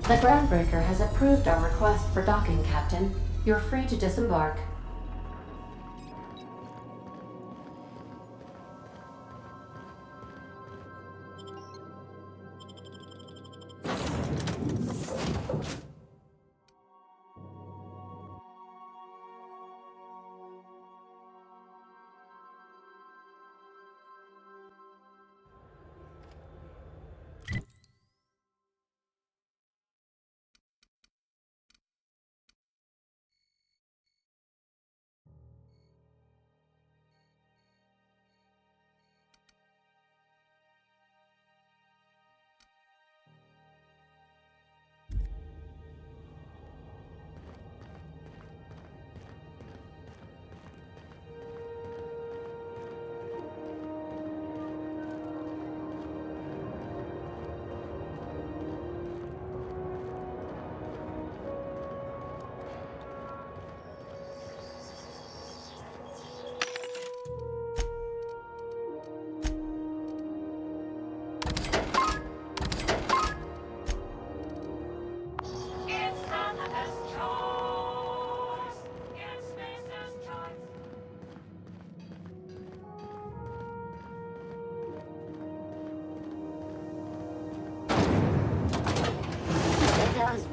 The groundbreaker has approved our request for docking, Captain. You're free to disembark.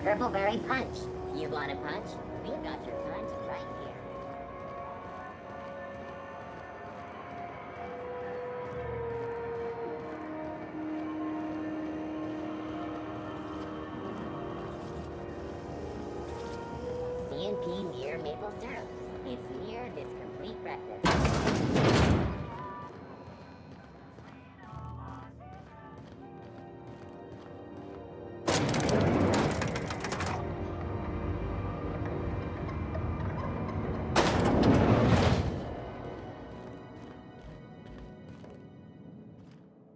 Purple berry punch. You want a punch? We've got your punch right here. CNP near maple syrup. It's near this complete breakfast.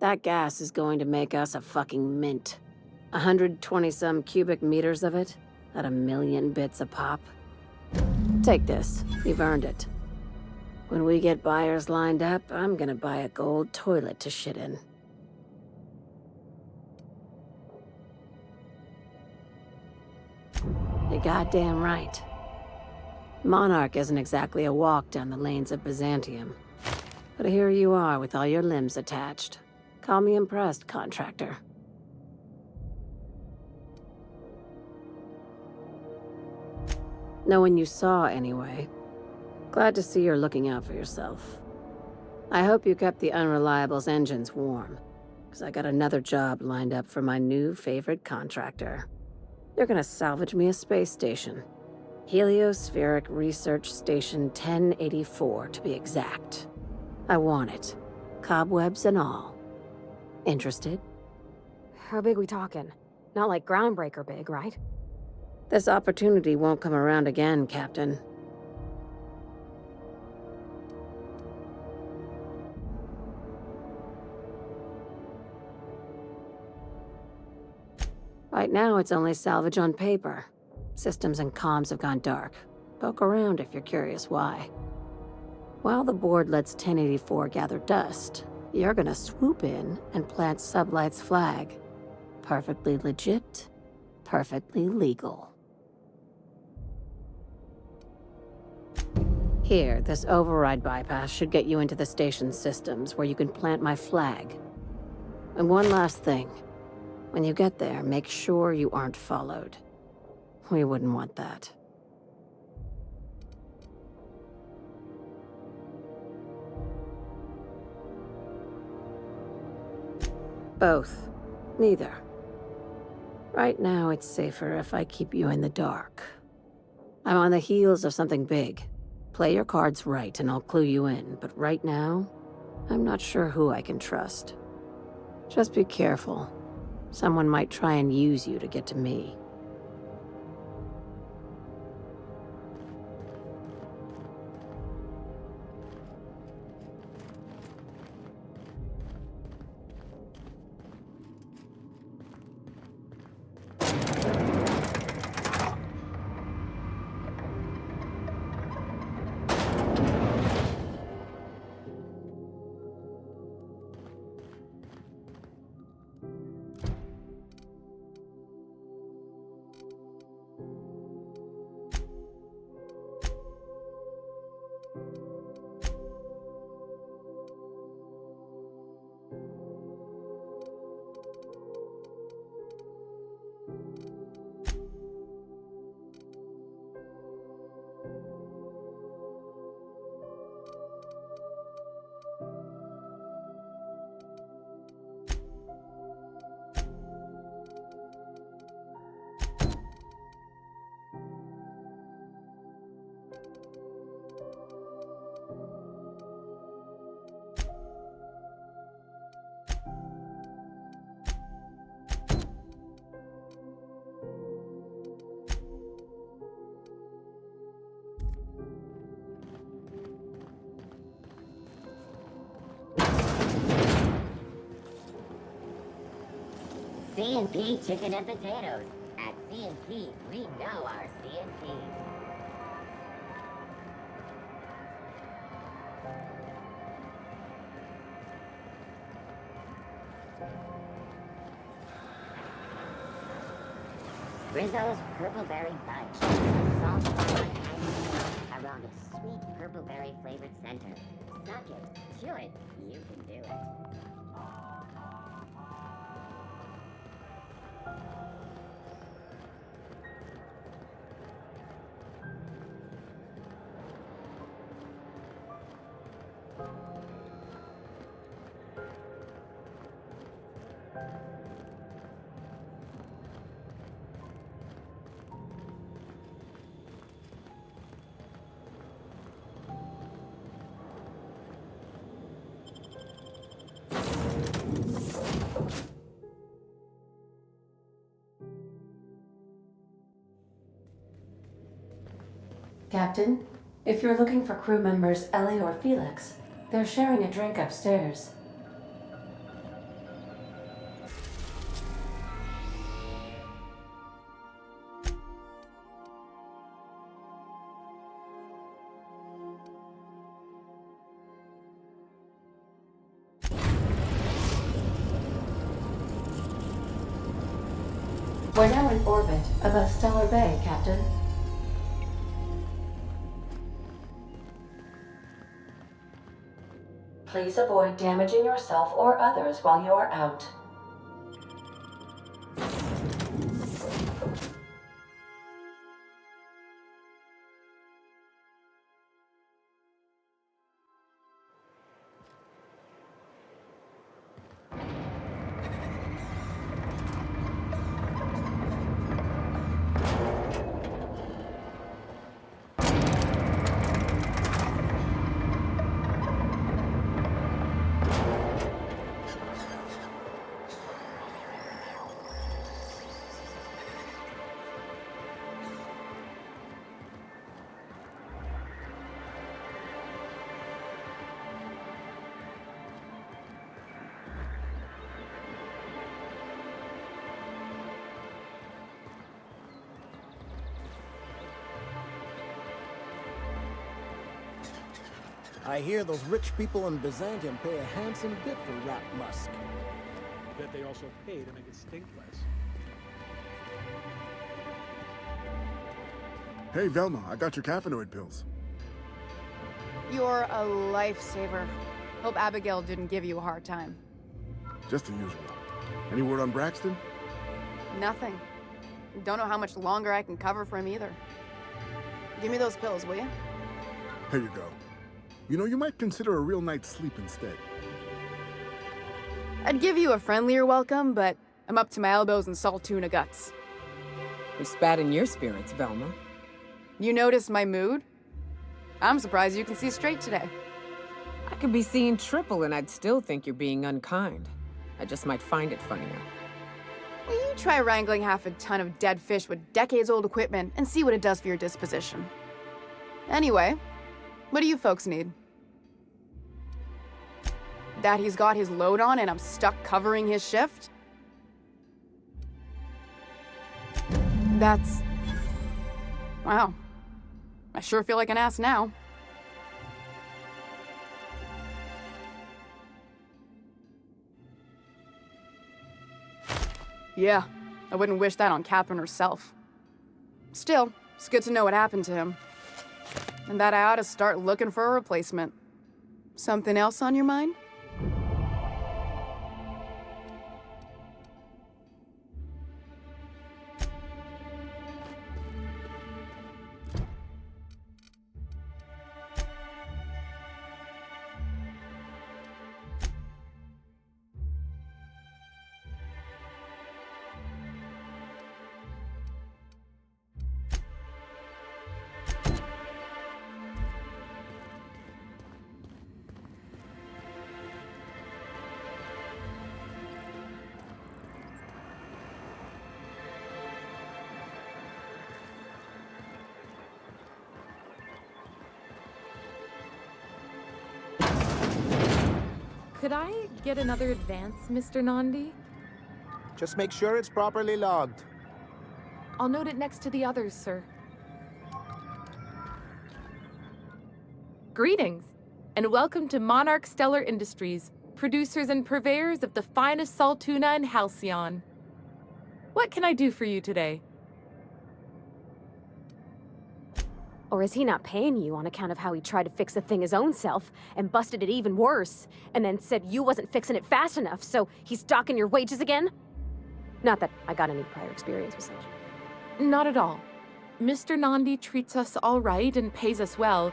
That gas is going to make us a fucking mint. 120-some cubic meters of it, at 1,000,000 bits a pop. Take this, you've earned it. When we get buyers lined up, I'm gonna buy a gold toilet to shit in. You're goddamn right. Monarch isn't exactly a walk down the lanes of Byzantium. But here you are with all your limbs attached. Call me impressed, contractor. No one you saw, anyway. Glad to see you're looking out for yourself. I hope you kept the Unreliable's engines warm, because I got another job lined up for my new favorite contractor. You're gonna salvage me a space station. Heliospheric Research Station 1084, to be exact. I want it. Cobwebs and all. Interested? How big we talking? Not like groundbreaker big, right? This opportunity won't come around again, Captain. Right now, it's only salvage on paper. Systems and comms have gone dark. Poke around if you're curious why. While the board lets 1084 gather dust, you're gonna swoop in and plant Sublight's flag. Perfectly legit, perfectly legal. Here, this override bypass should get you into the station's systems where you can plant my flag. And one last thing. When you get there, make sure you aren't followed. We wouldn't want that. Both. Neither. Right now, it's safer if I keep you in the dark. I'm on the heels of something big. Play your cards right and I'll clue you in, but right now, I'm not sure who I can trust. Just be careful. Someone might try and use you to get to me. C&P chicken and potatoes. At C&P, we know our C&P. Rizzo's Purpleberry Bunch. Salt, pepper, and milk around a sweet purpleberry flavored center. Suck it, chew it, you can do it. Captain, if you're looking for crew members Ellie or Felix, they're sharing a drink upstairs. We're now in orbit above Stellar Bay, Captain. Please avoid damaging yourself or others while you are out. I hear those rich people in Byzantium pay a handsome bit for rat musk. Bet they also pay to make it stink less. Hey, Velma, I got your caffeinoid pills. You're a lifesaver. Hope Abigail didn't give you a hard time. Just the usual. Any word on Braxton? Nothing. Don't know how much longer I can cover for him either. Give me those pills, will you? Here you go. You know, you might consider a real night's sleep instead. I'd give you a friendlier welcome, but I'm up to my elbows in salt tuna guts. We spat in your spirits, Velma. You noticed my mood? I'm surprised you can see straight today. I could be seeing triple and I'd still think you're being unkind. I just might find it funnier. Will you try wrangling half a ton of dead fish with decades-old equipment and see what it does for your disposition? Anyway, what do you folks need? That he's got his load on and I'm stuck covering his shift? That's... wow. I sure feel like an ass now. Yeah, I wouldn't wish that on Catherine herself. Still, it's good to know what happened to him. And that I ought to start looking for a replacement. Something else on your mind? Could I get another advance, Mr. Nandi? Just make sure it's properly logged. I'll note it next to the others, sir. Greetings, and welcome to Monarch Stellar Industries, producers and purveyors of the finest salt tuna in Halcyon. What can I do for you today? Or is he not paying you on account of how he tried to fix the thing his own self and busted it even worse, and then said you wasn't fixing it fast enough, so he's docking your wages again? Not that I got any prior experience with such. Not at all. Mr. Nandi treats us all right and pays us well.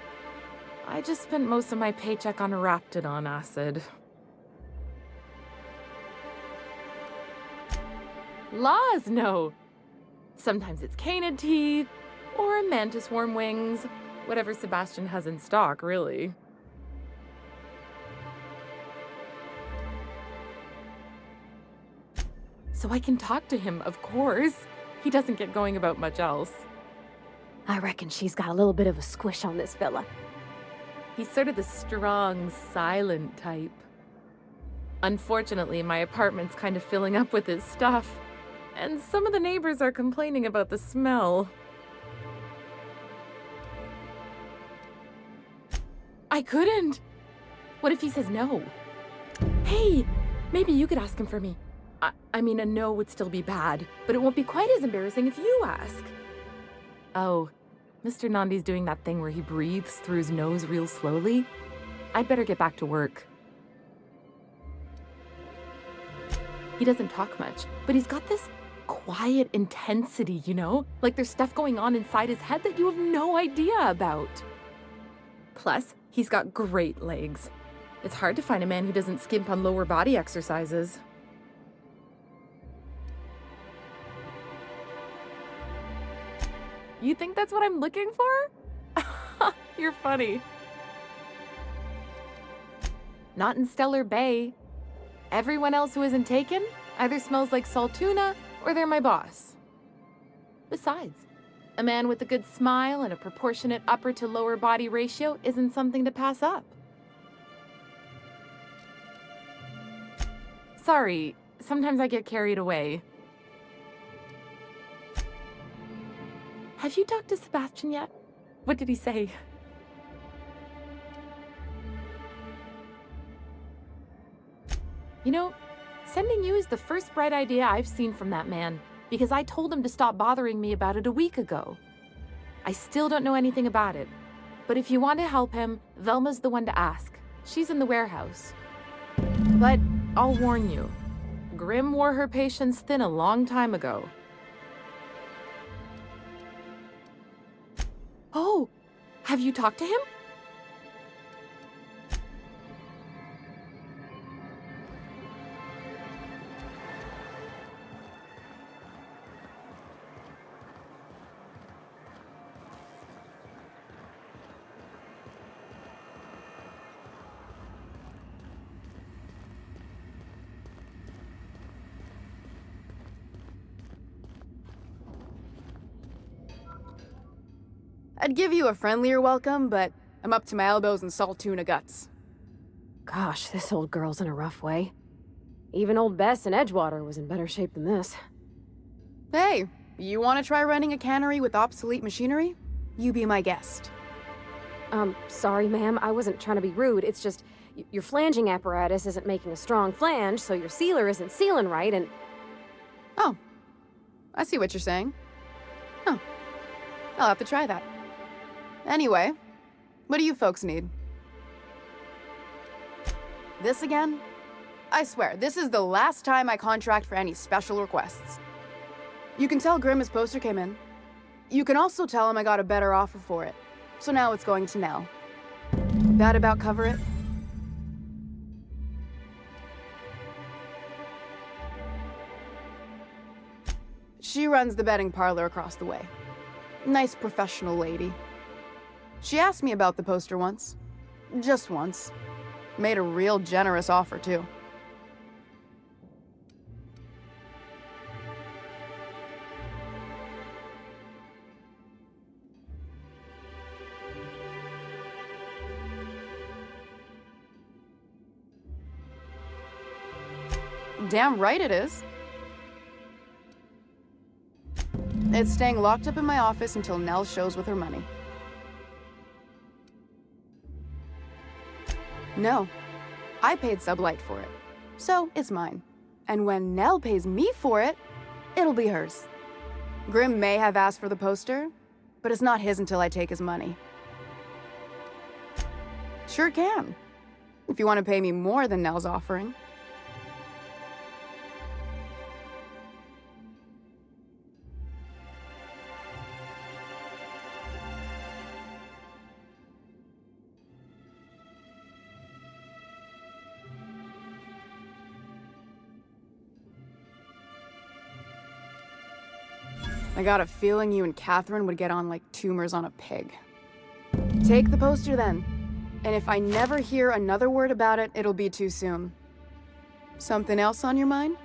I just spent most of my paycheck on Raptidon acid. Laws, no. Sometimes it's canid teeth, or mantis worm wings. Whatever Sebastian has in stock, really. So I can talk to him, of course. He doesn't get going about much else. I reckon she's got a little bit of a squish on this fella. He's sort of the strong, silent type. Unfortunately, my apartment's kind of filling up with his stuff, and some of the neighbors are complaining about the smell. I couldn't! What if he says no? Hey, maybe you could ask him for me. I mean, a no would still be bad, but it won't be quite as embarrassing if you ask. Oh, Mr. Nandi's doing that thing where he breathes through his nose real slowly. I'd better get back to work. He doesn't talk much, but he's got this quiet intensity, you know? Like there's stuff going on inside his head that you have no idea about. Plus, he's got great legs. It's hard to find a man who doesn't skimp on lower body exercises. You think that's what I'm looking for? You're funny. Not in Stellar Bay. Everyone else who isn't taken either smells like salt tuna or they're my boss. Besides, a man with a good smile and a proportionate upper to lower body ratio isn't something to pass up. Sorry, sometimes I get carried away. Have you talked to Sebastian yet? What did he say? You know, sending you is the first bright idea I've seen from that man, because I told him to stop bothering me about it a week ago. I still don't know anything about it, but if you want to help him, Velma's the one to ask. She's in the warehouse. But I'll warn you, Grimm wore her patience thin a long time ago. Oh, have you talked to him? I'd give you a friendlier welcome, but I'm up to my elbows in salt tuna guts. Gosh, this old girl's in a rough way. Even old Bess in Edgewater was in better shape than this. Hey, you want to try running a cannery with obsolete machinery? You be my guest. Sorry, ma'am. I wasn't trying to be rude. It's just, your flanging apparatus isn't making a strong flange, so your sealer isn't sealing right, and... Oh, I see what you're saying. Huh. I'll have to try that. Anyway, what do you folks need? This again? I swear, this is the last time I contract for any special requests. You can tell Grimm his poster came in. You can also tell him I got a better offer for it. So now it's going to Nell. That about cover it? She runs the betting parlor across the way. Nice professional lady. She asked me about the poster once. Just once. Made a real generous offer, too. Damn right it is. It's staying locked up in my office until Nell shows with her money. No. I paid Sublight for it. So, it's mine. And when Nell pays me for it, it'll be hers. Grimm may have asked for the poster, but it's not his until I take his money. Sure can. If you want to pay me more than Nell's offering. I got a feeling you and Catherine would get on like tumors on a pig. Take the poster then. And if I never hear another word about it, it'll be too soon. Something else on your mind?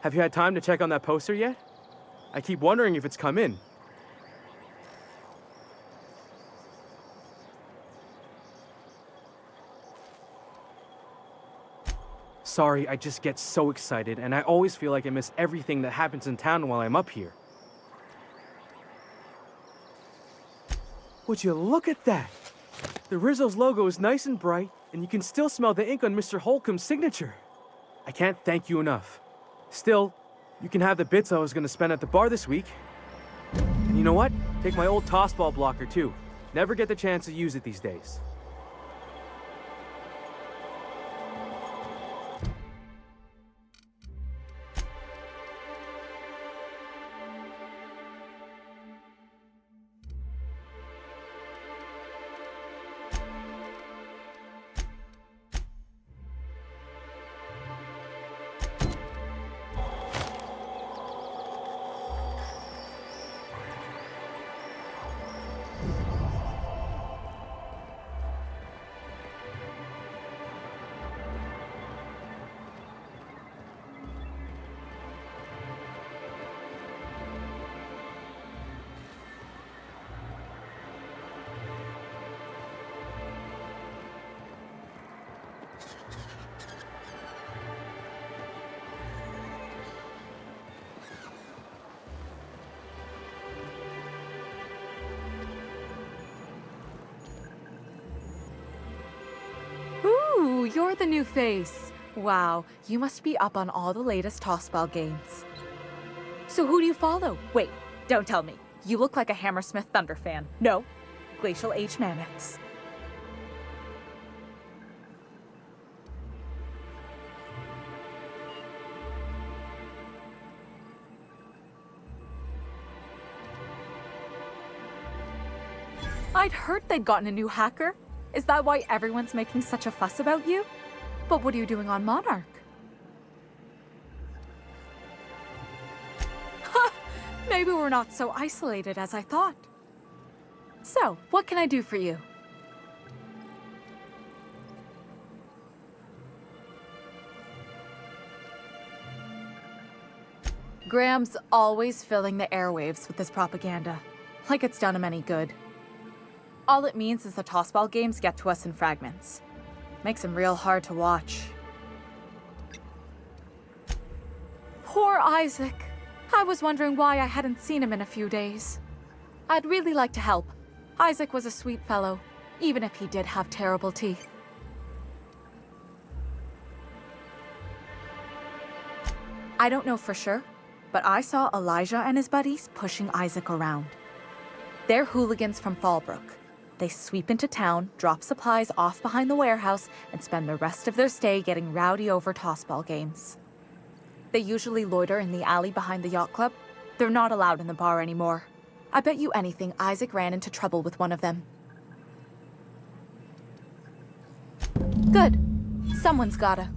Have you had time to check on that poster yet? I keep wondering if it's come in. Sorry, I just get so excited, and I always feel like I miss everything that happens in town while I'm up here. Would you look at that? The Rizzo's logo is nice and bright, and you can still smell the ink on Mr. Holcomb's signature. I can't thank you enough. Still, you can have the bits I was going to spend at the bar this week. And you know what? Take my old tossball blocker, too. Never get the chance to use it these days. Ooh, you're the new face. Wow, you must be up on all the latest tossball games. So who do you follow? Wait, don't tell me. You look like a Hammersmith Thunder fan. No, Glacial H Mammoths. I'd heard they'd gotten a new hacker. Is that why everyone's making such a fuss about you? But what are you doing on Monarch? Ha! Maybe we're not so isolated as I thought. So, what can I do for you? Graham's always filling the airwaves with this propaganda, like it's done him any good. All it means is the tossball games get to us in fragments. Makes them real hard to watch. Poor Isaac. I was wondering why I hadn't seen him in a few days. I'd really like to help. Isaac was a sweet fellow, even if he did have terrible teeth. I don't know for sure, but I saw Elijah and his buddies pushing Isaac around. They're hooligans from Fallbrook. They sweep into town, drop supplies off behind the warehouse, and spend the rest of their stay getting rowdy over tossball games. They usually loiter in the alley behind the yacht club. They're not allowed in the bar anymore. I bet you anything Isaac ran into trouble with one of them. Good. Someone's gotta.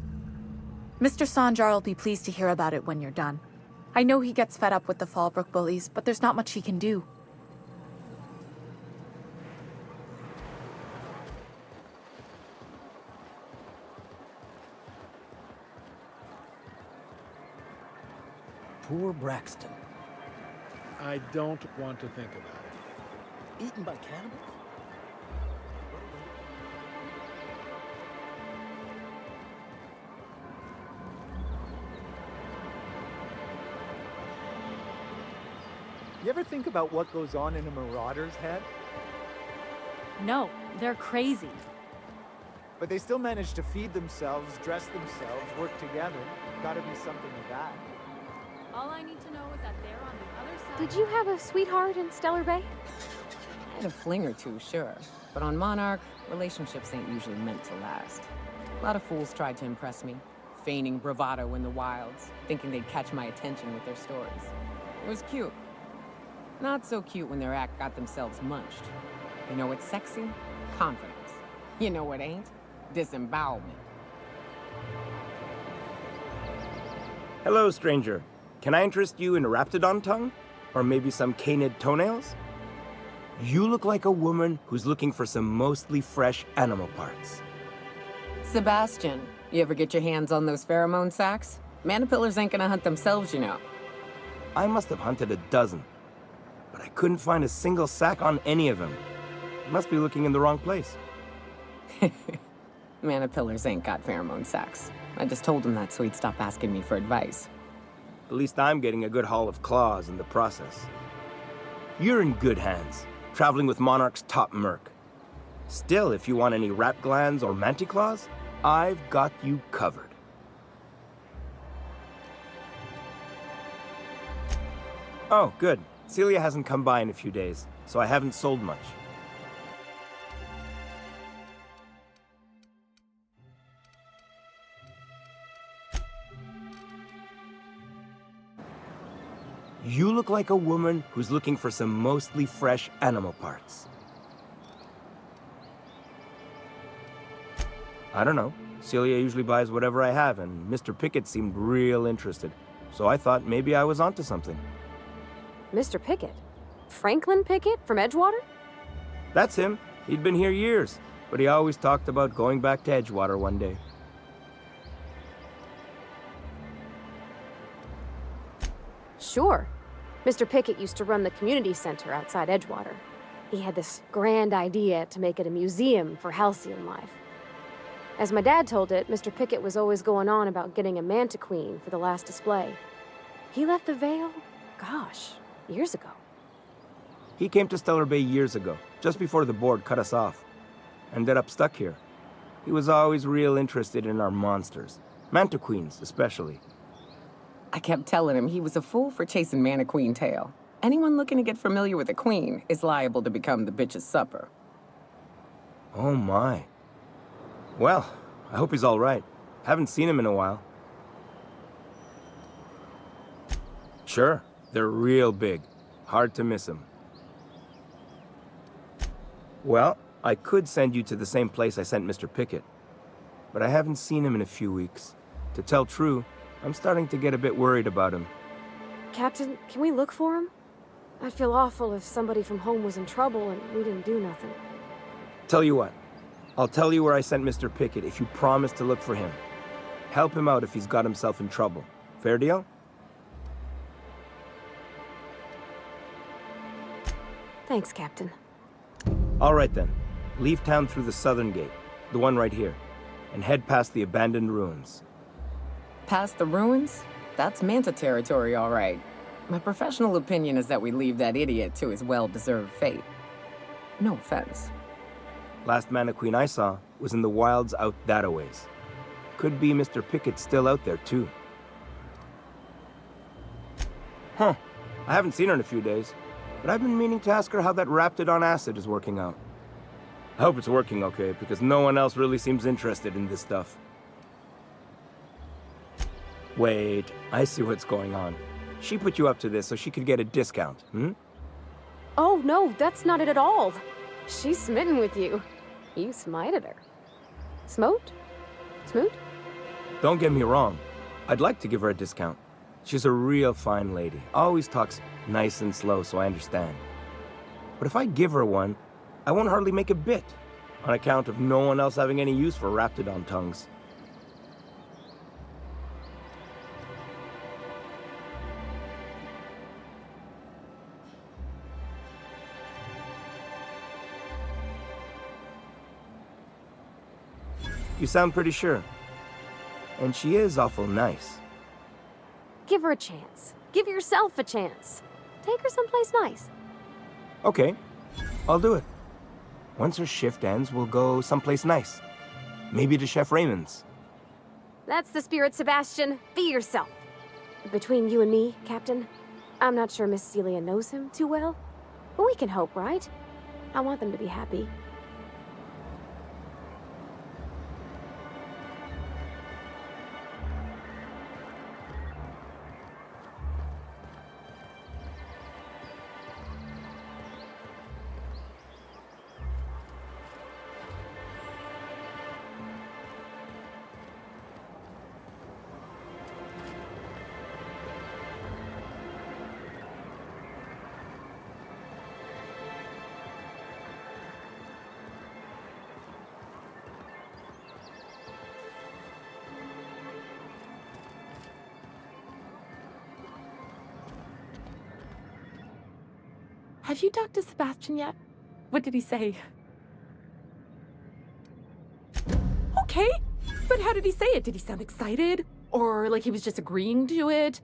Mr. Sanjar will be pleased to hear about it when you're done. I know he gets fed up with the Fallbrook bullies, but there's not much he can do. Poor Braxton. I don't want to think about it. Eaten by cannibals? You ever think about what goes on in a marauder's head? No, they're crazy. But they still manage to feed themselves, dress themselves, work together. Gotta be something to that. All I need to know is that they're on the other side. Did you have a sweetheart in Stellar Bay? I had a fling or two, sure. But on Monarch, relationships ain't usually meant to last. A lot of fools tried to impress me, feigning bravado in the wilds, thinking they'd catch my attention with their stories. It was cute. Not so cute when their act got themselves munched. You know what's sexy? Confidence. You know what ain't? Disembowelment. Hello, stranger. Can I interest you in a raptidon tongue? Or maybe some canid toenails? You look like a woman who's looking for some mostly fresh animal parts. Sebastian, you ever get your hands on those pheromone sacs? Manipillars ain't gonna hunt themselves, you know. I must have hunted a dozen, but I couldn't find a single sack on any of them. Must be looking in the wrong place. Manipillars ain't got pheromone sacs. I just told him that so he'd stop asking me for advice. At least I'm getting a good haul of claws in the process. You're in good hands, traveling with Monarch's top merc. Still, if you want any rat glands or manticlaws, I've got you covered. Oh, good. Celia hasn't come by in a few days, so I haven't sold much. You look like a woman who's looking for some mostly fresh animal parts. I don't know. Celia usually buys whatever I have, and Mr. Pickett seemed real interested. So I thought maybe I was onto something. Mr. Pickett? Franklin Pickett from Edgewater? That's him. He'd been here years, but he always talked about going back to Edgewater one day. Sure. Mr. Pickett used to run the community center outside Edgewater. He had this grand idea to make it a museum for halcyon life. As my dad told it, Mr. Pickett was always going on about getting a manta queen for the last display. He left the Vale, gosh, years ago. He came to Stellar Bay years ago, just before the board cut us off. Ended up stuck here. He was always real interested in our monsters. Manta queens, especially. I kept telling him he was a fool for chasing Mana Queen tail. Anyone looking to get familiar with a queen is liable to become the bitch's supper. Oh my. Well, I hope he's all right. Haven't seen him in a while. Sure, they're real big. Hard to miss him. Well, I could send you to the same place I sent Mr. Pickett. But I haven't seen him in a few weeks. To tell true, I'm starting to get a bit worried about him. Captain, can we look for him? I'd feel awful if somebody from home was in trouble and we didn't do nothing. Tell you what, I'll tell you where I sent Mr. Pickett if you promise to look for him. Help him out if he's got himself in trouble. Fair deal? Thanks, Captain. All right then. Leave town through the southern gate, the one right here, and head past the abandoned ruins. Past the ruins? That's Manta territory, all right. My professional opinion is that we leave that idiot to his well-deserved fate. No offense. Last Mana Queen I saw was in the wilds out that-a-ways. Could be Mr. Pickett still out there, too. Huh. I haven't seen her in a few days, but I've been meaning to ask her how that Raptidon acid is working out. I hope it's working okay, because no one else really seems interested in this stuff. Wait, I see what's going on. She put you up to this so she could get a discount, hmm? Oh, no, that's not it at all. She's smitten with you. You smited her. Smoked? Smoot? Don't get me wrong. I'd like to give her a discount. She's a real fine lady. Always talks nice and slow, so I understand. But if I give her one, I won't hardly make a bit, on account of no one else having any use for raptidon tongues. You sound pretty sure. And she is awful nice. Give her a chance. Give yourself a chance. Take her someplace nice. Okay, I'll do it. Once her shift ends, we'll go someplace nice. Maybe to Chef Raymond's. That's the spirit, Sebastian. Be yourself. Between you and me, Captain, I'm not sure Miss Celia knows him too well. But we can hope, right? I want them to be happy. Have you talked to Sebastian yet? What did he say? Okay, but how did he say it? Did he sound excited? Or like he was just agreeing to it?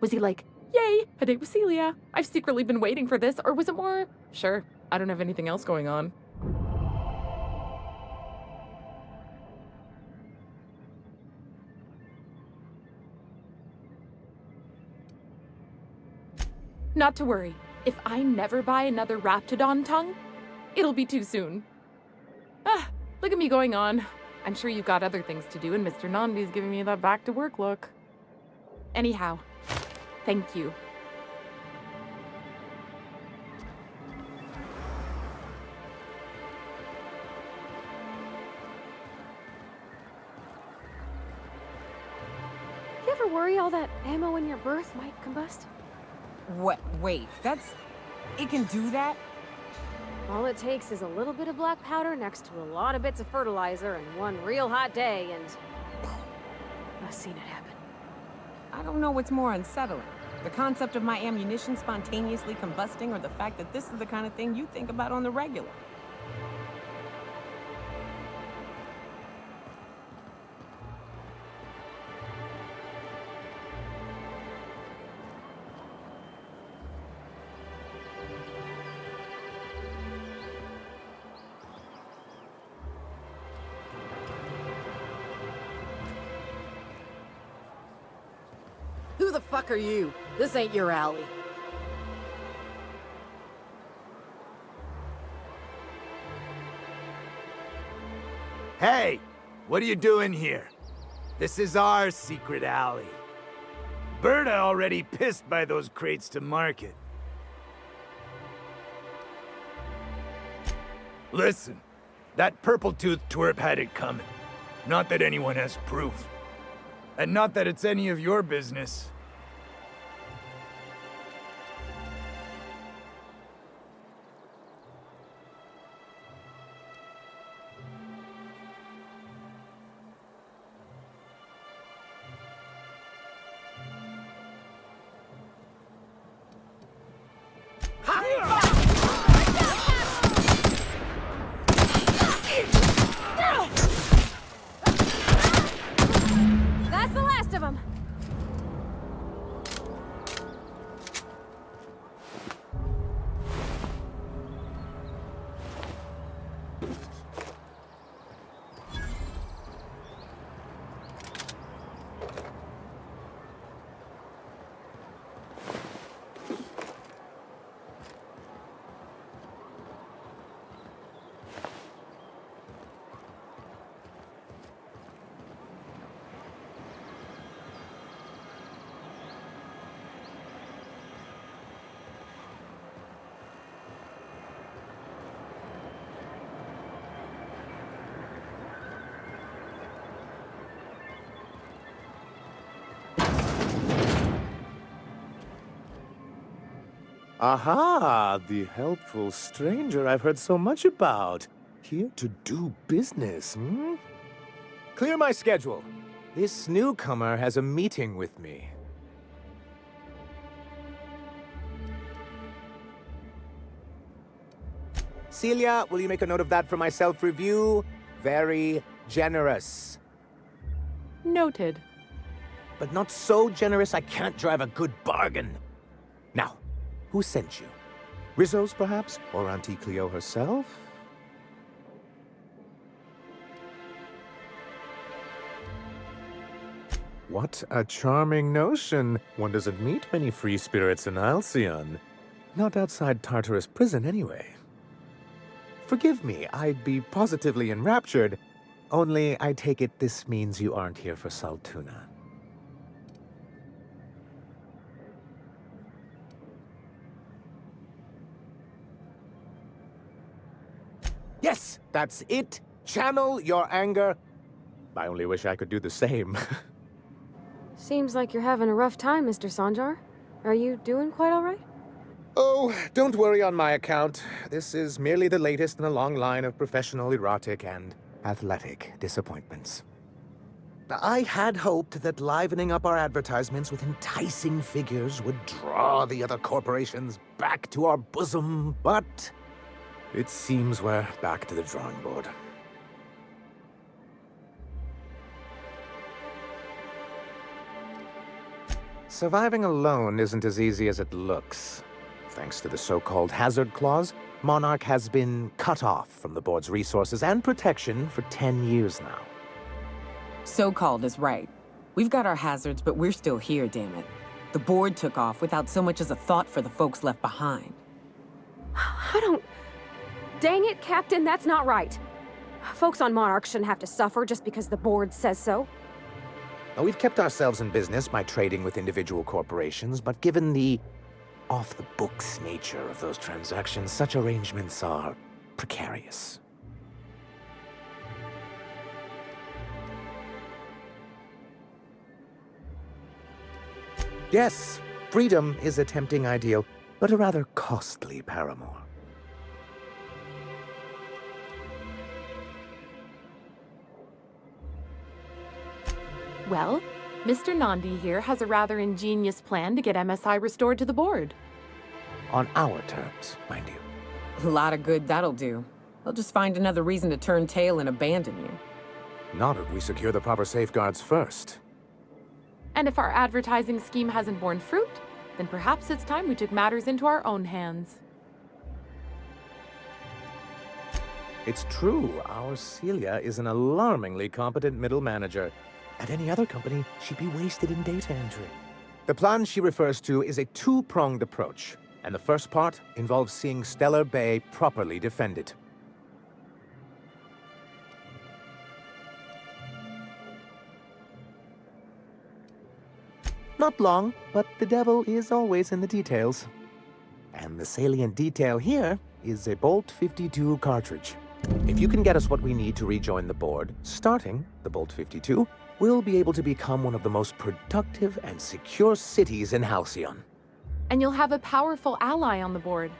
Was he like, yay, a date with Celia. I've secretly been waiting for this. Or was it more, sure, I don't have anything else going on. Not to worry. If I never buy another raptidon tongue, it'll be too soon. Ah, look at me going on. I'm sure you've got other things to do, and Mr. Nandi's giving me that back-to-work look. Anyhow, thank you. You ever worry all that ammo in your berth might combust? What? Wait, it can do that? All it takes is a little bit of black powder next to a lot of bits of fertilizer and one real hot day, and I've seen it happen. I don't know what's more unsettling. The concept of my ammunition spontaneously combusting, or the fact that this is the kind of thing you think about on the regular. Who the fuck are you? This ain't your alley. Hey! What are you doing here? This is our secret alley. Berta already pissed by those crates to market. Listen, that purple-toothed twerp had it coming. Not that anyone has proof. And not that it's any of your business. That's the last of them. Aha, the helpful stranger I've heard so much about. Here to do business, hmm? Clear my schedule. This newcomer has a meeting with me. Celia, will you make a note of that for my self-review? Very generous. Noted. But not so generous I can't drive a good bargain. Now, who sent you? Rizzo's, perhaps? Or Auntie Cleo herself? What a charming notion. One doesn't meet many free spirits in Halcyon. Not outside Tartarus prison, anyway. Forgive me, I'd be positively enraptured. Only, I take it this means you aren't here for Saltuna. Yes, that's it. Channel your anger. I only wish I could do the same. Seems like you're having a rough time, Mr. Sanjar. Are you doing quite all right? Oh, don't worry on my account. This is merely the latest in a long line of professional erotic and athletic disappointments. I had hoped that livening up our advertisements with enticing figures would draw the other corporations back to our bosom, but it seems we're back to the drawing board. Surviving alone isn't as easy as it looks. Thanks to the so-called hazard clause, Monarch has been cut off from the board's resources and protection for 10 years now. So-called is right. We've got our hazards, but we're still here, damn it. The board took off without so much as a thought for the folks left behind. I don't... Dang it, Captain, that's not right. Folks on Monarch shouldn't have to suffer just because the board says so. We've kept ourselves in business by trading with individual corporations, but given the off-the-books nature of those transactions, such arrangements are precarious. Yes, freedom is a tempting ideal, but a rather costly paramour. Well, Mr. Nandi here has a rather ingenious plan to get MSI restored to the board. On our terms, mind you. A lot of good that'll do. They'll just find another reason to turn tail and abandon you. Not if we secure the proper safeguards first. And if our advertising scheme hasn't borne fruit, then perhaps it's time we took matters into our own hands. It's true, our Celia is an alarmingly competent middle manager. At any other company, she'd be wasted in data entry. The plan she refers to is a two-pronged approach, and the first part involves seeing Stellar Bay properly defended. Not long, but the devil is always in the details. And the salient detail here is a Bolt 52 cartridge. If you can get us what we need to rejoin the board, starting the Bolt 52, we'll be able to become one of the most productive and secure cities in Halcyon. And you'll have a powerful ally on the board.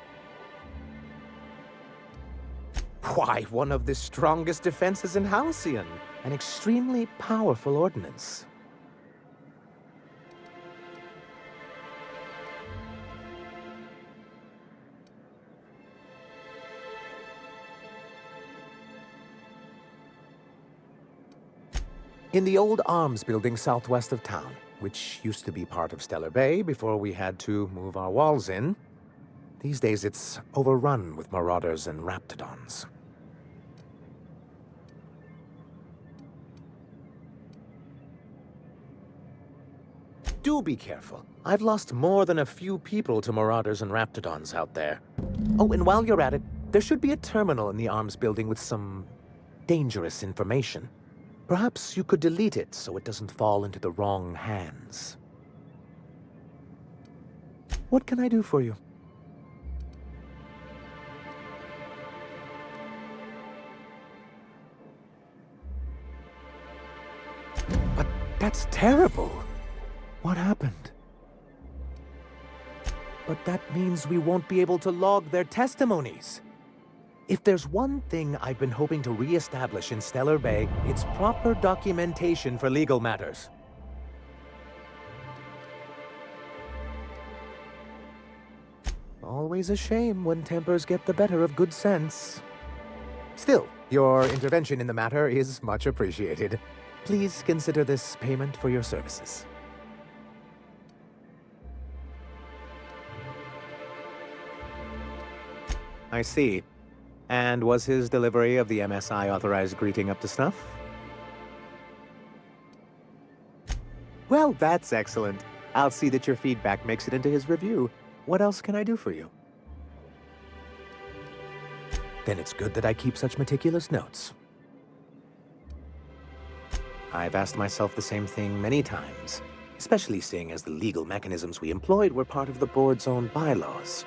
Why, one of the strongest defenses in Halcyon. An extremely powerful ordnance. In the old arms building southwest of town, which used to be part of Stellar Bay before we had to move our walls in, these days it's overrun with marauders and raptidons. Do be careful. I've lost more than a few people to marauders and raptidons out there. Oh, and while you're at it, there should be a terminal in the arms building with some dangerous information. Perhaps you could delete it so it doesn't fall into the wrong hands. What can I do for you? But that's terrible. What happened? But that means we won't be able to log their testimonies. If there's one thing I've been hoping to re-establish in Stellar Bay, it's proper documentation for legal matters. Always a shame when tempers get the better of good sense. Still, your intervention in the matter is much appreciated. Please consider this payment for your services. I see. And was his delivery of the MSI authorized greeting up to snuff? Well, that's excellent. I'll see that your feedback makes it into his review. What else can I do for you? Then it's good that I keep such meticulous notes. I've asked myself the same thing many times, especially seeing as the legal mechanisms we employed were part of the board's own bylaws.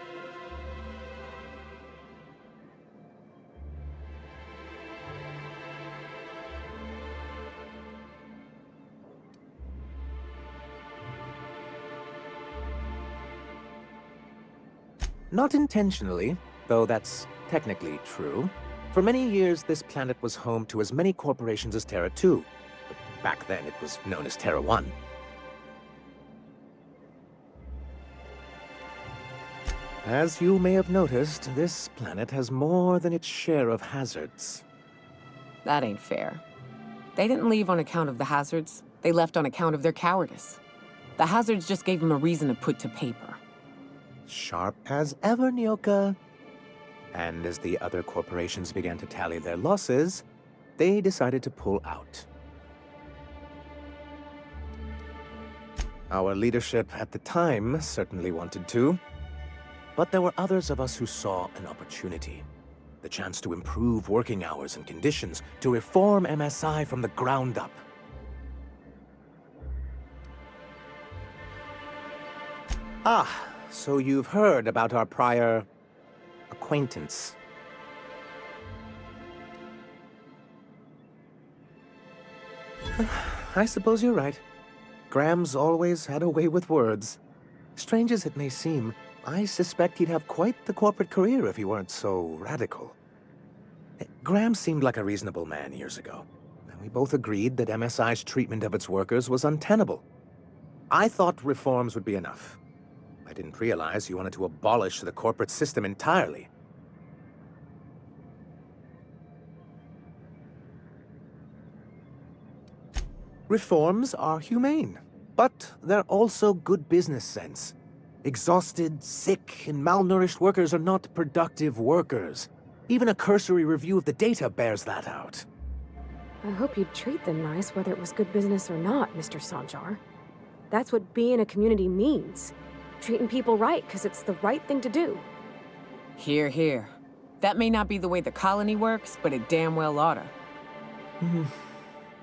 Not intentionally, though that's technically true. For many years, this planet was home to as many corporations as Terra 2. But back then, it was known as Terra 1. As you may have noticed, this planet has more than its share of hazards. That ain't fair. They didn't leave on account of the hazards. They left on account of their cowardice. The hazards just gave them a reason to put to paper. Sharp as ever, Nyoka. And as the other corporations began to tally their losses, they decided to pull out. Our leadership at the time certainly wanted to, but there were others of us who saw an opportunity. The chance to improve working hours and conditions, to reform MSI from the ground up. Ah, so you've heard about our prior acquaintance. I suppose you're right. Graham's always had a way with words. Strange as it may seem, I suspect he'd have quite the corporate career if he weren't so radical. Graham seemed like a reasonable man years ago, and we both agreed that MSI's treatment of its workers was untenable. I thought reforms would be enough. I didn't realize you wanted to abolish the corporate system entirely. Reforms are humane, but they're also good business sense. Exhausted, sick, and malnourished workers are not productive workers. Even a cursory review of the data bears that out. I hope you'd treat them nice whether it was good business or not, Mr. Sanjar. That's what being a community means. Treating people right because it's the right thing to do. Hear, hear. That may not be the way the colony works, but it damn well oughta.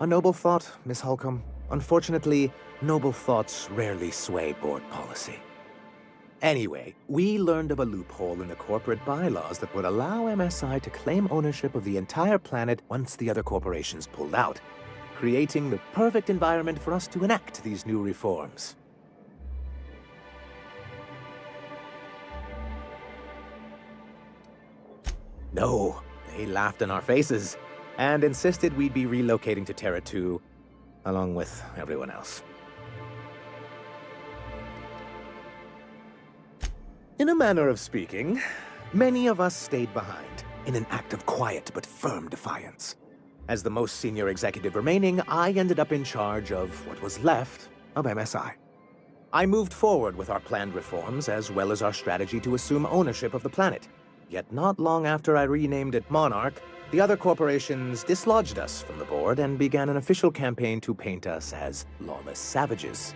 A noble thought, Miss Holcomb. Unfortunately, noble thoughts rarely sway board policy. Anyway, we learned of a loophole in the corporate bylaws that would allow MSI to claim ownership of the entire planet once the other corporations pulled out, creating the perfect environment for us to enact these new reforms. No, they laughed in our faces and insisted we'd be relocating to Terra 2, along with everyone else. In a manner of speaking, many of us stayed behind, in an act of quiet but firm defiance. As the most senior executive remaining, I ended up in charge of what was left of MSI. I moved forward with our planned reforms, as well as our strategy to assume ownership of the planet. Yet not long after I renamed it Monarch, the other corporations dislodged us from the board and began an official campaign to paint us as lawless savages.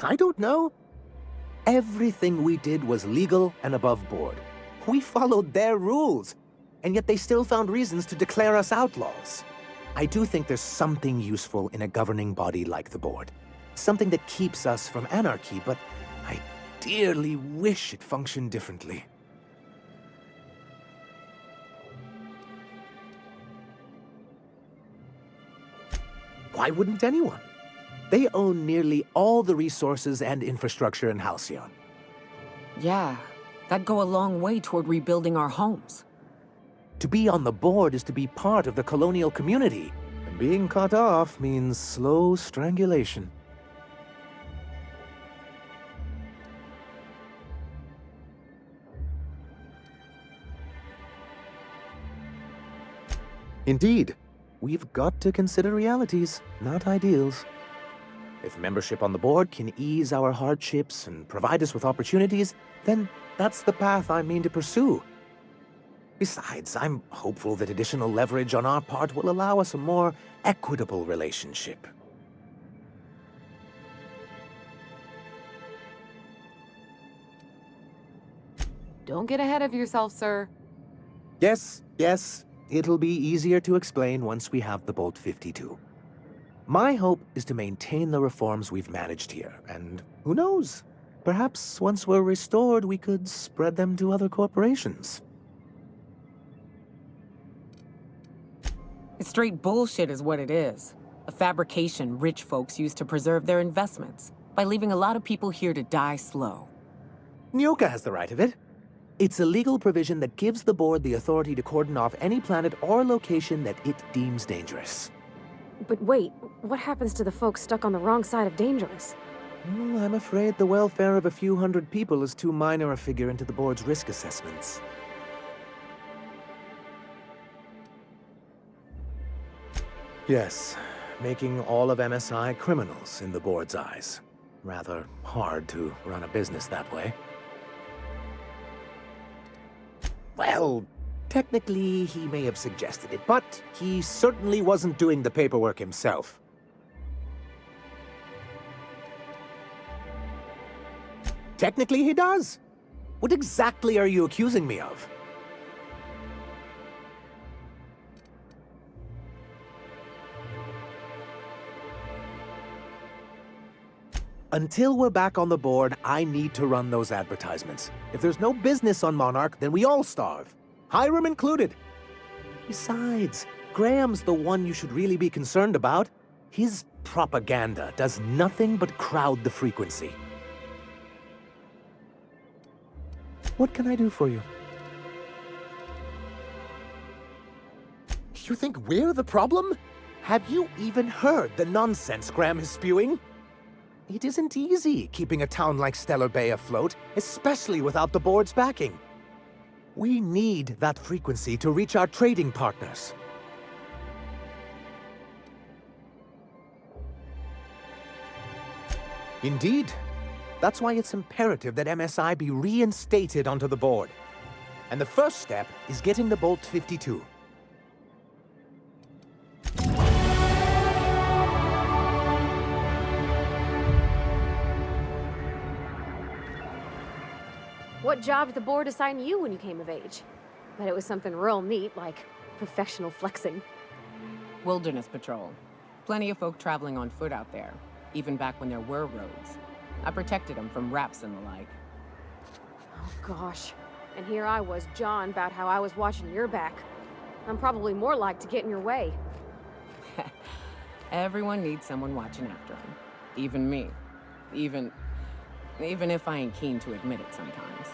I don't know. Everything we did was legal and above board. We followed their rules, and yet they still found reasons to declare us outlaws. I do think there's something useful in a governing body like the board. Something that keeps us from anarchy, but I dearly wish it functioned differently. why wouldn't anyone? They own nearly all the resources and infrastructure in Halcyon. Yeah, that'd go a long way toward rebuilding our homes. To be on the board is to be part of the colonial community, and being cut off means slow strangulation. Indeed, we've got to consider realities, not ideals. If membership on the board can ease our hardships and provide us with opportunities, then that's the path I mean to pursue. Besides, I'm hopeful that additional leverage on our part will allow us a more equitable relationship. Don't get ahead of yourself, sir. Yes, it'll be easier to explain once we have the Bolt 52. My hope is to maintain the reforms we've managed here, and who knows? Perhaps once we're restored, we could spread them to other corporations. It's straight bullshit is what it is. A fabrication rich folks use to preserve their investments, by leaving a lot of people here to die slow. Nyoka has the right of it. It's a legal provision that gives the board the authority to cordon off any planet or location that it deems dangerous. But wait, what happens to the folks stuck on the wrong side of dangerous? I'm afraid the welfare of a few hundred people is too minor a figure into the board's risk assessments. Yes, making all of MSI criminals in the board's eyes. Rather hard to run a business that way. Well, technically he may have suggested it, but he certainly wasn't doing the paperwork himself. Technically he does. What exactly are you accusing me of? Until we're back on the board, I need to run those advertisements. If there's no business on Monarch, then we all starve. Hiram included. Besides, Graham's the one you should really be concerned about. His propaganda does nothing but crowd the frequency. What can I do for you? You think we're the problem? Have you even heard the nonsense Graham is spewing? It isn't easy keeping a town like Stellar Bay afloat, especially without the board's backing. We need that frequency to reach our trading partners. Indeed. That's why it's imperative that MSI be reinstated onto the board. And the first step is getting the Bolt 52. What job did the board assign you when you came of age? Bet it was something real neat, like professional flexing. Wilderness patrol. Plenty of folk traveling on foot out there, even back when there were roads. I protected them from raps and the like. Oh gosh. And here I was, John, about how I was watching your back. I'm probably more like to get in your way. Everyone needs someone watching after them. Even me. Even if I ain't keen to admit it sometimes.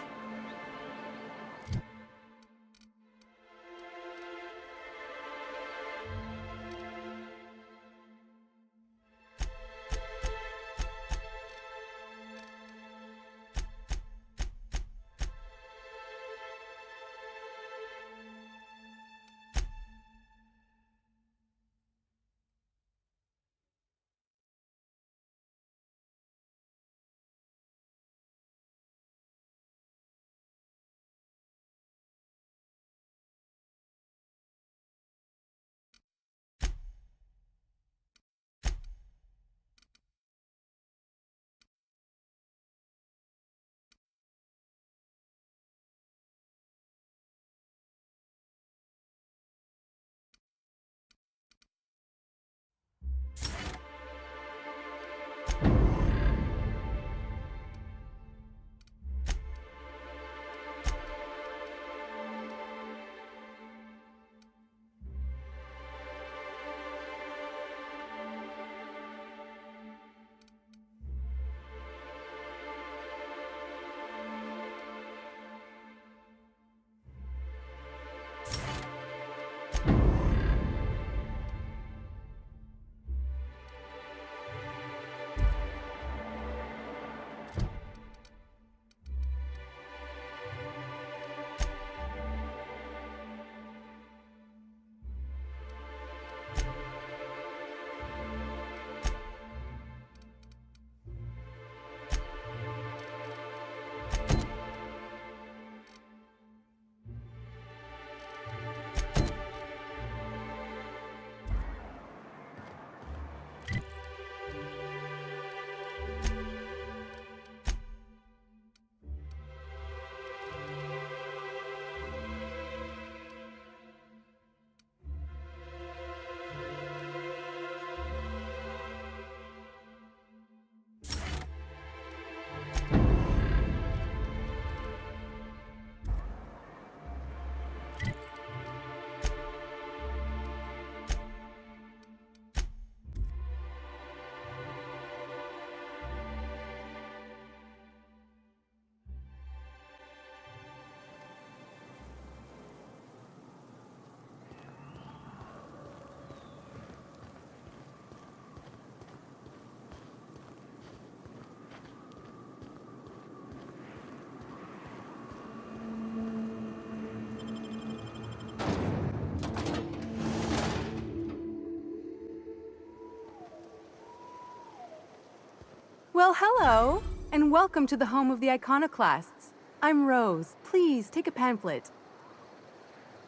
Well, hello, and welcome to the home of the iconoclasts. I'm Rose. Please, take a pamphlet.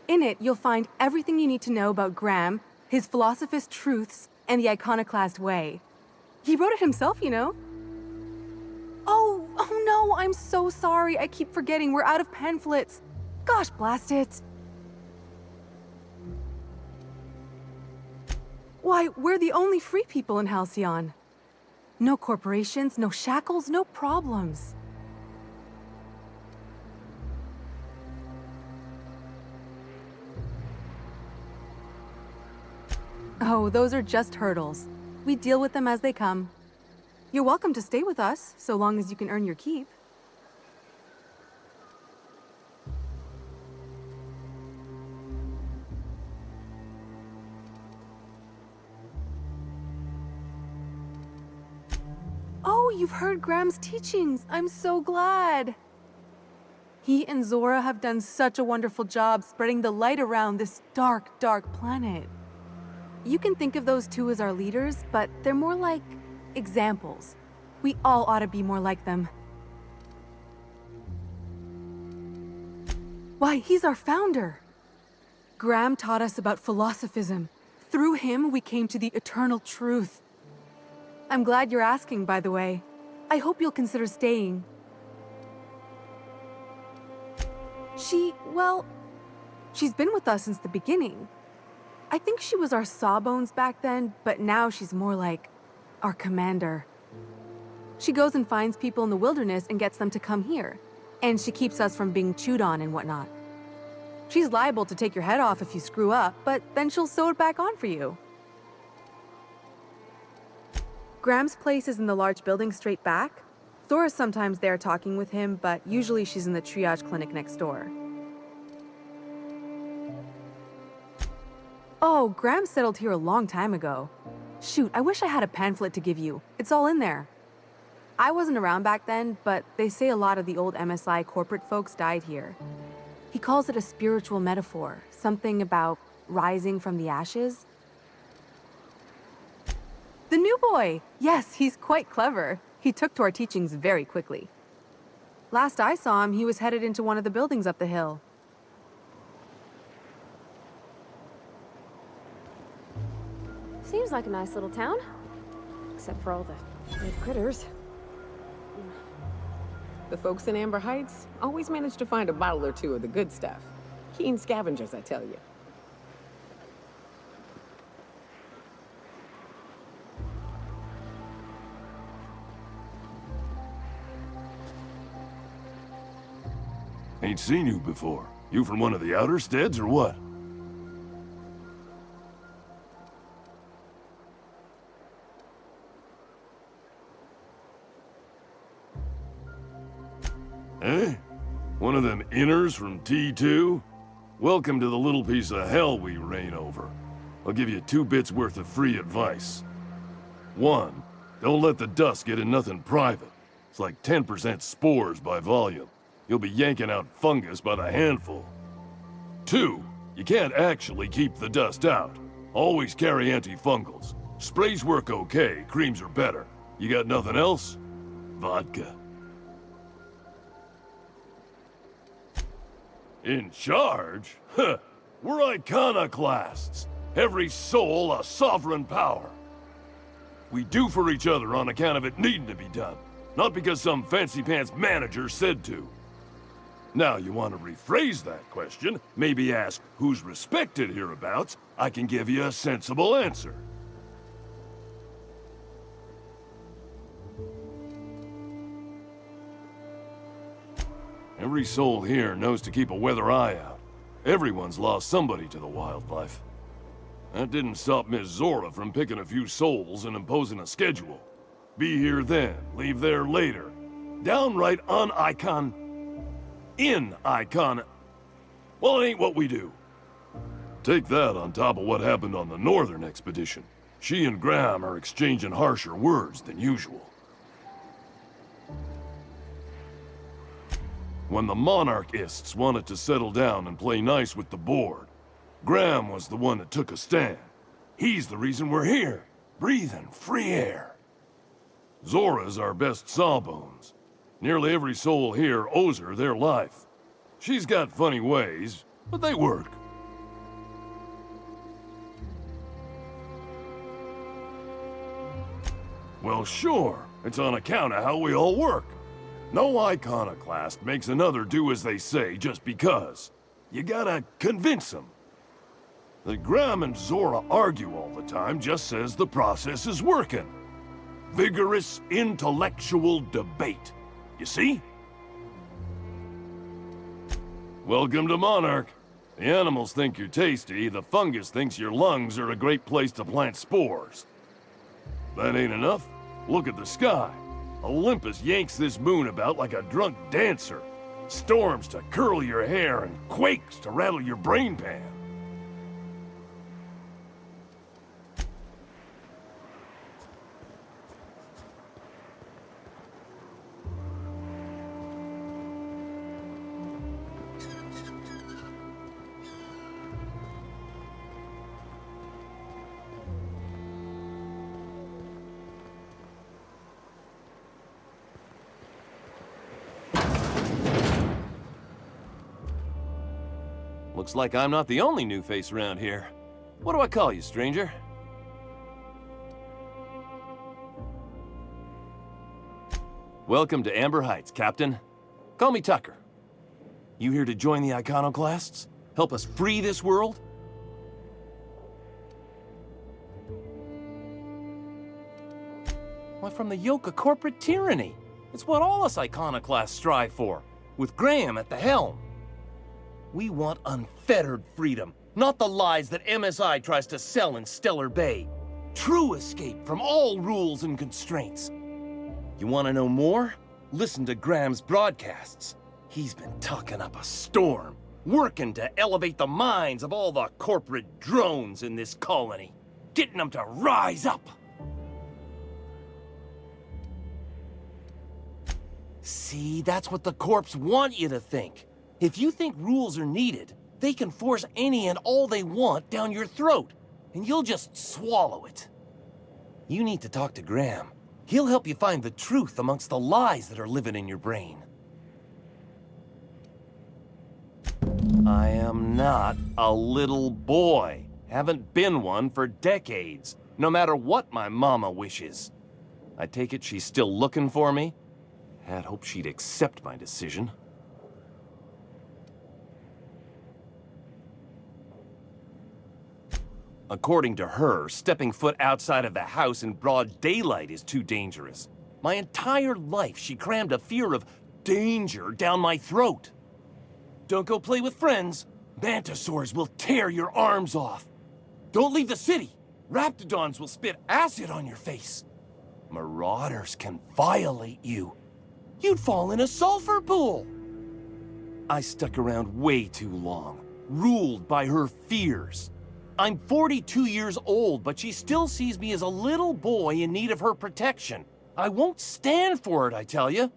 In it, you'll find everything you need to know about Graham, his philosophist truths, and the iconoclast way. He wrote it himself, you know. Oh no, I'm so sorry. I keep forgetting we're out of pamphlets. Gosh, blast it. Why, we're the only free people in Halcyon. No corporations, no shackles, no problems. Oh, those are just hurdles. We deal with them as they come. You're welcome to stay with us, so long as you can earn your keep. Oh, you've heard Graham's teachings. I'm so glad. He and Zora have done such a wonderful job spreading the light around this dark, dark planet. You can think of those two as our leaders, but they're more like examples. We all ought to be more like them. Why, he's our founder. Graham taught us about philosophism. Through him, we came to the eternal truth. I'm glad you're asking, by the way. I hope you'll consider staying. She's been with us since the beginning. I think she was our sawbones back then, but now she's more like our commander. She goes and finds people in the wilderness and gets them to come here. And she keeps us from being chewed on and whatnot. She's liable to take your head off if you screw up, but then she'll sew it back on for you. Graham's place is in the large building straight back. Zora's sometimes there talking with him, but usually she's in the triage clinic next door. Oh, Graham settled here a long time ago. Shoot, I wish I had a pamphlet to give you. It's all in there. I wasn't around back then, but they say a lot of the old MSI corporate folks died here. He calls it a spiritual metaphor, something about rising from the ashes. The new boy! Yes, he's quite clever. He took to our teachings very quickly. Last I saw him, he was headed into one of the buildings up the hill. Seems like a nice little town. Except for all the weird critters. The folks in Amber Heights always manage to find a bottle or two of the good stuff. Keen scavengers, I tell you. Ain't seen you before. You from one of the outer steads or what? Eh? One of them inners from T2? Welcome to the little piece of hell we reign over. I'll give you 2 bits worth of free advice. 1, don't let the dust get in nothing private. It's like 10% spores by volume. You'll be yanking out fungus by the handful. 2, you can't actually keep the dust out. Always carry antifungals. Sprays work okay, creams are better. You got nothing else? Vodka. In charge? Huh. We're iconoclasts. Every soul a sovereign power. We do for each other on account of it needing to be done, not because some fancy-pants manager said to. Now, you want to rephrase that question, maybe ask who's respected hereabouts, I can give you a sensible answer. Every soul here knows to keep a weather eye out. Everyone's lost somebody to the wildlife. That didn't stop Miss Zora from picking a few souls and imposing a schedule. Be here then, leave there later. Downright in icon. Well, it ain't what we do. Take that on top of what happened on the Northern expedition. She and Graham are exchanging harsher words than usual. When the monarchists wanted to settle down and play nice with the board, Graham was the one that took a stand. He's the reason we're here, breathing free air. Zora's our best sawbones. Nearly every soul here owes her their life. She's got funny ways, but they work. Well, sure. It's on account of how we all work. No iconoclast makes another do as they say just because. You gotta convince them. That Graham and Zora argue all the time just says the process is working. Vigorous intellectual debate. You see? Welcome to Monarch. The animals think you're tasty, the fungus thinks your lungs are a great place to plant spores. That ain't enough. Look at the sky. Olympus yanks this moon about like a drunk dancer. Storms to curl your hair and quakes to rattle your brain pan. Looks like I'm not the only new face around here. What do I call you, stranger? Welcome to Amber Heights, Captain. Call me Tucker. You here to join the iconoclasts? Help us free this world? Why, from the yoke of corporate tyranny. It's what all us iconoclasts strive for, with Graham at the helm. We want unfettered freedom, not the lies that MSI tries to sell in Stellar Bay. True escape from all rules and constraints. You want to know more? Listen to Graham's broadcasts. He's been talking up a storm, working to elevate the minds of all the corporate drones in this colony, getting them to rise up. See, that's what the corps want you to think. If you think rules are needed, they can force any and all they want down your throat, and you'll just swallow it. You need to talk to Graham. He'll help you find the truth amongst the lies that are living in your brain. I am not a little boy. Haven't been one for decades, no matter what my mama wishes. I take it she's still looking for me? Had hoped she'd accept my decision. According to her, stepping foot outside of the house in broad daylight is too dangerous. My entire life, she crammed a fear of danger down my throat. Don't go play with friends. Mantisaurs will tear your arms off. Don't leave the city. Raptidons will spit acid on your face. Marauders can violate you. You'd fall in a sulfur pool. I stuck around way too long, ruled by her fears. I'm 42 years old, but she still sees me as a little boy in need of her protection. I won't stand for it, I tell you.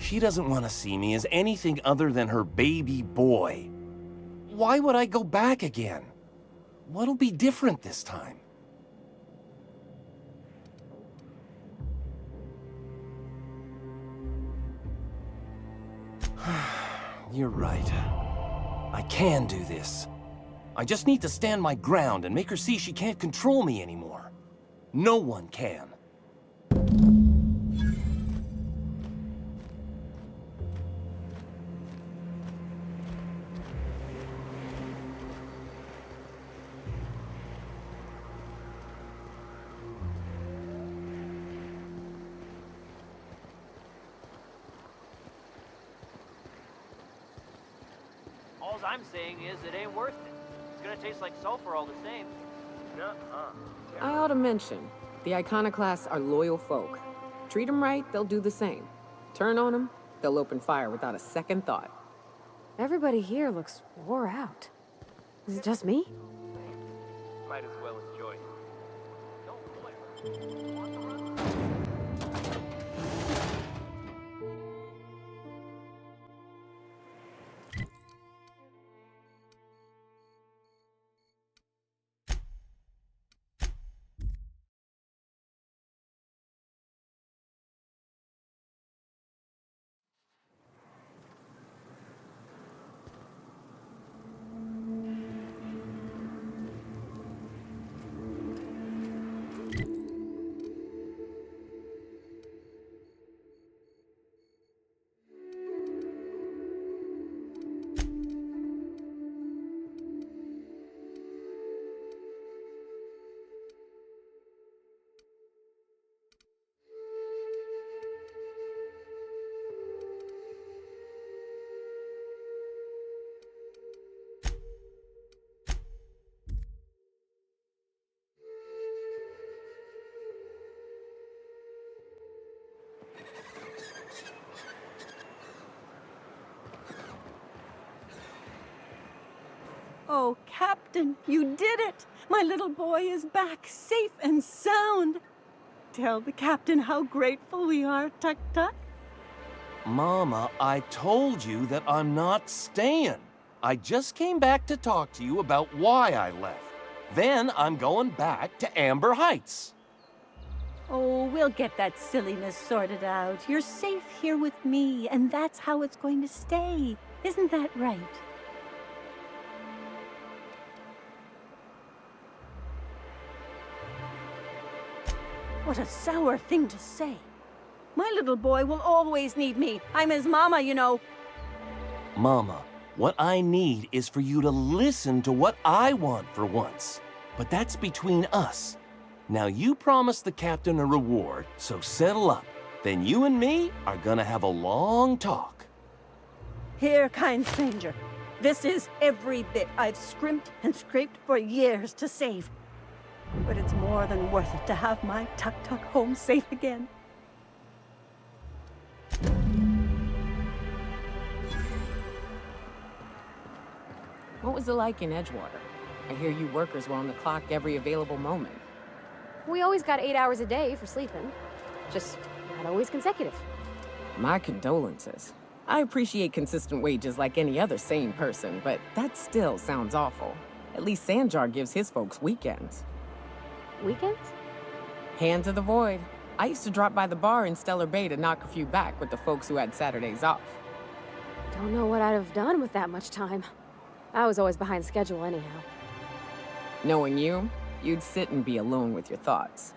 She doesn't want to see me as anything other than her baby boy. Why would I go back again? What'll be different this time? You're right. I can do this. I just need to stand my ground and make her see she can't control me anymore. No one can. All I'm saying is it ain't worth it. It's gonna taste like sulfur all the same. Nuh-uh. I ought to mention, the iconoclasts are loyal folk. Treat them right, they'll do the same. Turn on them, they'll open fire without a second thought. Everybody here looks wore out. Is it just me? Might as well enjoy it. Don't flare. Oh, Captain, you did it! My little boy is back, safe and sound. Tell the captain how grateful we are, Tuk Tuk. Mama, I told you that I'm not staying. I just came back to talk to you about why I left. Then I'm going back to Amber Heights. Oh, we'll get that silliness sorted out. You're safe here with me, and that's how it's going to stay. Isn't that right? What a sour thing to say. My little boy will always need me. I'm his mama, you know. Mama, what I need is for you to listen to what I want for once. But that's between us. Now you promised the captain a reward, so settle up. Then you and me are gonna have a long talk. Here, kind stranger. This is every bit I've scrimped and scraped for years to save. But it's more than worth it to have my Tuk Tuk home safe again. What was it like in Edgewater? I hear you workers were on the clock every available moment. We always got 8 hours a day for sleeping. Just not always consecutive. My condolences. I appreciate consistent wages like any other sane person, but that still sounds awful. At least Sanjar gives his folks weekends. Weekends? Hand to the void. I used to drop by the bar in Stellar Bay to knock a few back with the folks who had Saturdays off. Don't know what I'd have done with that much time. I was always behind schedule anyhow. Knowing you, you'd sit and be alone with your thoughts.